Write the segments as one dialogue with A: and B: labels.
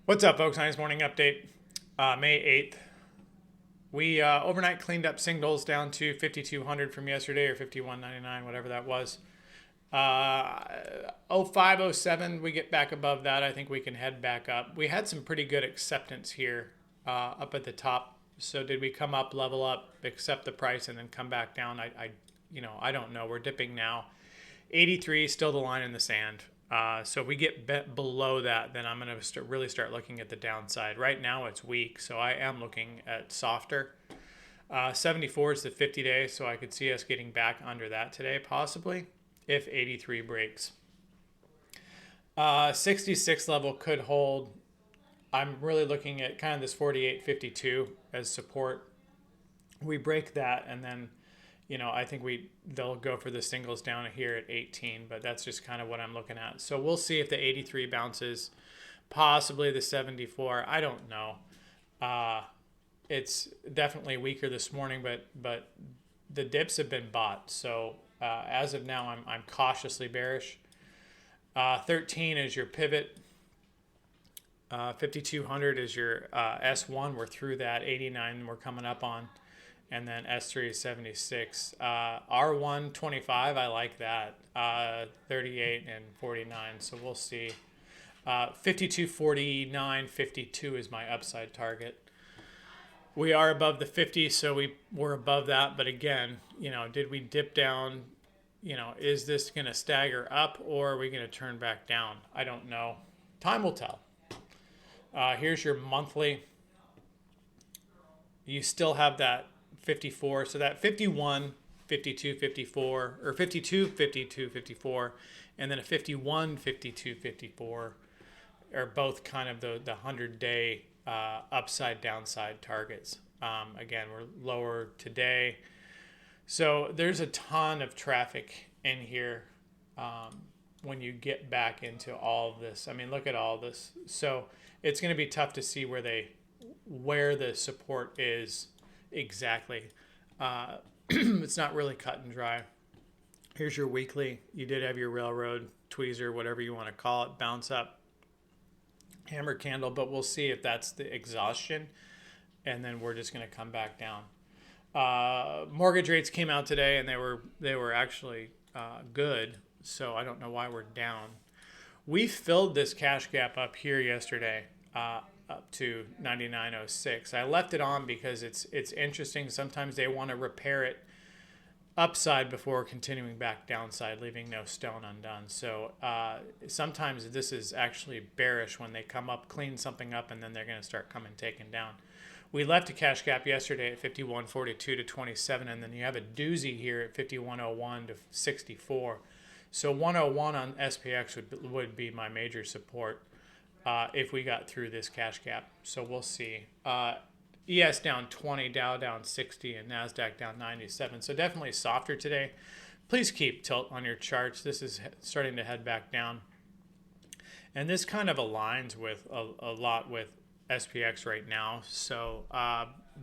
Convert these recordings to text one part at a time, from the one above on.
A: What's up, folks? Nice morning update. May 8th. We overnight cleaned up singles down to 5,200 from yesterday, or 51.99, whatever that was. 0507, we get back above that. I think we can head back up. We had some pretty good acceptance here up at the top. So did we come up, level up, accept the price, and then come back down? I don't know. We're dipping now. 83 still the line in the sand. So if we get below that, then I'm going to really start looking at the downside. Right now it's weak, so I am looking at softer. 74 is the 50-day, so I could see us getting back under that today, possibly, if 83 breaks. 66 level could hold. I'm really looking at kind of this 48.52 as support. We break that, and then I think they'll go for the singles down here at 18, but that's just kind of what I'm looking at. So we'll see if the 83 bounces, possibly the 74. I don't know. It's definitely weaker this morning, but the dips have been bought. So as of now, I'm cautiously bearish. 13 is your pivot. 5,200 is your S1. We're through that. 89 we're coming up on. And then S3 is 76. R1, 25, I like that. 38 and 49, so we'll see. 52, 49, 52 is my upside target. We are above the 50, so we're above that. But again, did we dip down? Is this going to stagger up, or are we going to turn back down? I don't know. Time will tell. Here's your monthly. You still have that 54, so that 51, 52, 54, or 52, 52, 54, and then a 51, 52, 54 are both kind of the 100-day upside downside targets. Again, we're lower today, so there's a ton of traffic in here when you get back into all of this. I mean, look at all this. So it's going to be tough to see where the support is exactly. It's not really cut and dry. Here's your weekly. You did have your railroad, tweezer, whatever you want to call it, bounce up, hammer candle, but we'll see if that's the exhaustion, and then we're just going to come back down. Mortgage rates came out today, and they were actually good, so I don't know why we're down. We filled this cash gap up here yesterday, up to 99.06. I left it on because it's interesting. Sometimes they want to repair it upside before continuing back downside, leaving no stone undone. So sometimes this is actually bearish when they come up, clean something up, and then they're going to start coming taken down. We left a cash gap yesterday at 51.42 to 27, and then you have a doozy here at 51.01 to 64. So 101 on SPX would be my major support if we got through this cash gap. So we'll see. ES down 20, Dow down 60, and NASDAQ down 97. So definitely softer today. Please keep tilt on your charts. This is starting to head back down. And this kind of aligns with a lot with SPX right now. So,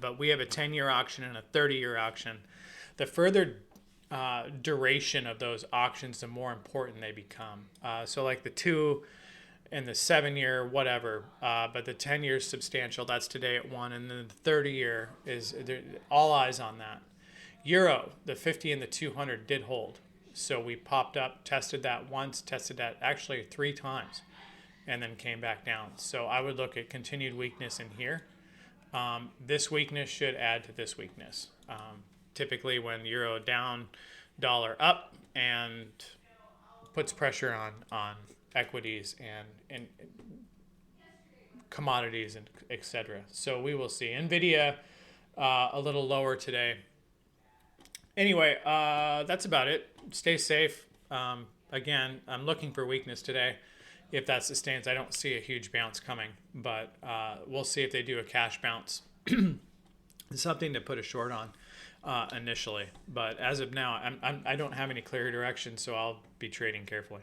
A: but we have a 10-year auction and a 30-year auction. The further duration of those auctions, the more important they become. So like the 2 and the 7-year, whatever, but the 10-year is substantial. That's today at 1, and then the 30-year is all eyes on that. Euro, the 50 and the 200 did hold, so we popped up, tested that once, tested that actually 3 times, and then came back down. So I would look at continued weakness in here. This weakness should add to this weakness. Typically, when euro down, dollar up, and puts pressure on equities and commodities and etc. So we will see. Nvidia a little lower today. Anyway, that's about it. Stay safe. Again, I'm looking for weakness today. If that sustains, I don't see a huge bounce coming, but we'll see if they do a cash bounce. It's something to put a short on initially, but as of now, I don't have any clear direction, so I'll be trading carefully.